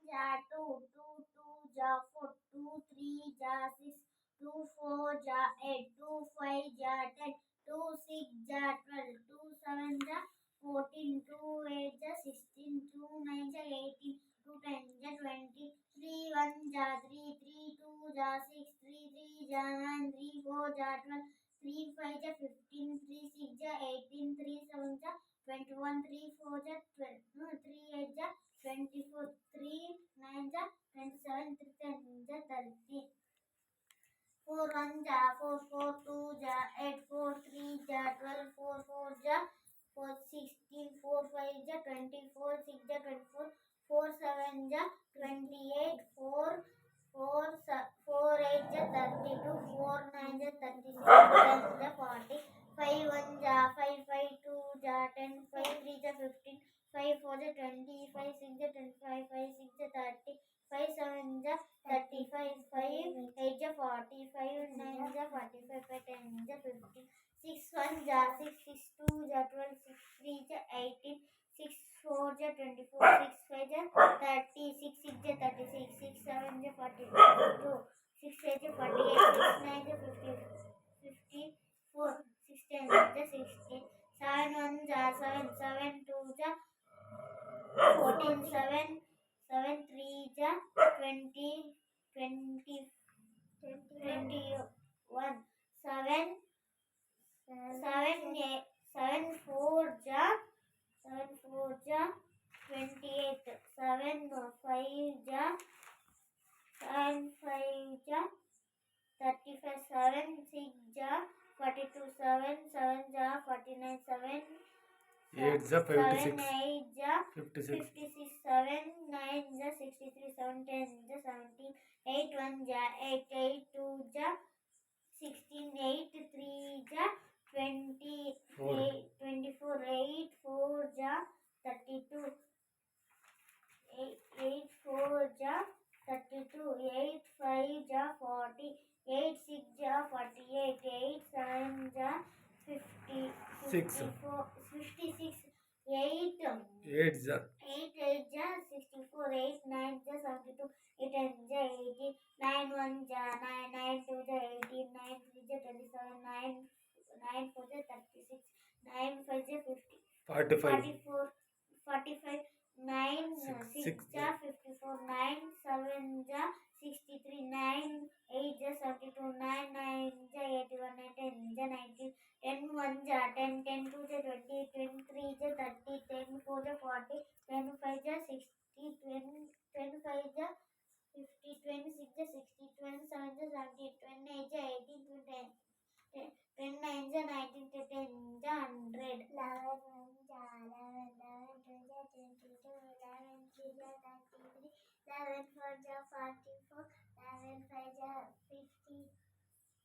ja 2, 2 2 ja 4, 2 3 ja 6, 2 4 ja 8, 2 5 ja 10, 2 6 ja 12, 2 7 ja 14, 2 8 ja 16, 2 9 ja 18, 2 10 ja 20, 3 1 ja 3, 3 2 ja 6, 3 3 ja 9, 3 4 ja 12, 3 5 ja 15, 3 6 ja 18, 3 7 ja 21, 3 4 ja 12, 3 8 ja 24, 3 9 ja 27, 3 10 ja 30. 4 1 ja 4, 4 2 ja 8, 4 3 ja 12, 4 4 ja 4 16, 4 5 ja 24, 6 ja 24, 4 7 ja 28, 4 4 8 ja 32, 4 9 ja 36, 10 ja 40, 5 1 ja 5, 5 2 ja 10, 5 3 ja 15, 5 4 ja 20, 5 6 ja 25, 5 6 ja 30, 5 7 ja 35, 5 8 ja 40, 5 9 ja 45, 5 10 ja 15, 6 1 ja 6, 6 2 ja 12, 6 3 ja 18, 6 4 ja 24, 6 5 ja 30, 6 6 ja 36, 6 7 ja 42, 6 8 ja 48, 6 9 ja 50, 54, 6 10 ja 60, 7 1 ja 7, 7 2 ja 14, 7 7 3 ja 20, 20 21, 7 7 7 4 ja 7 4 ja 28, 7 5 ja 7 5 ja 35, 7 6 ja 42, 7 7 ja 49, 7 8 ja 7 56, 8 ja 56, 56, 7 9 ja 63, 7 10 ja 17, 8 1 ja 8, 8 2 ja 16, 8 3 ja 20, 4, 24, 8 4 ja 32, 8 4 ja 32, 8 5 ja 40, 8 6 ja 48, 8 7 ja 50, 6, 54, 56, 8 8 ja 8 8 ja 64, 8 9 ja 72, 8 10 ja 80, 9 1 ja 9, 9 2 ja 18, 9 3 ja 27, 9 9 4 ja 36, 9 5 ja 50, 45, 44, 45, 9 6 6 ja 54, 9 7 ja 63, 9 8 ja 72, 9 9 ja 81, 9 10 ja 90, 10 1 ja 10, 10 2 ja 20, 10 3 ja 30, 10 4 ja 40, 10 5 ja 60, 20, 10 5 ja 50, 26 ja 60, 27 ja 70, 28 ja 18, 20, 10 9 ja 19, 10 ja 100, 11 1 ja 11, 11 2 ja 22, 11 3 ja 93, 11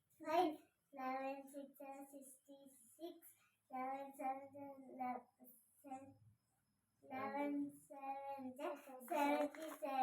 4 ja 44, 11 5 ja 55, 11 6 ja 66, 11 7 ja 11 7 ja 77,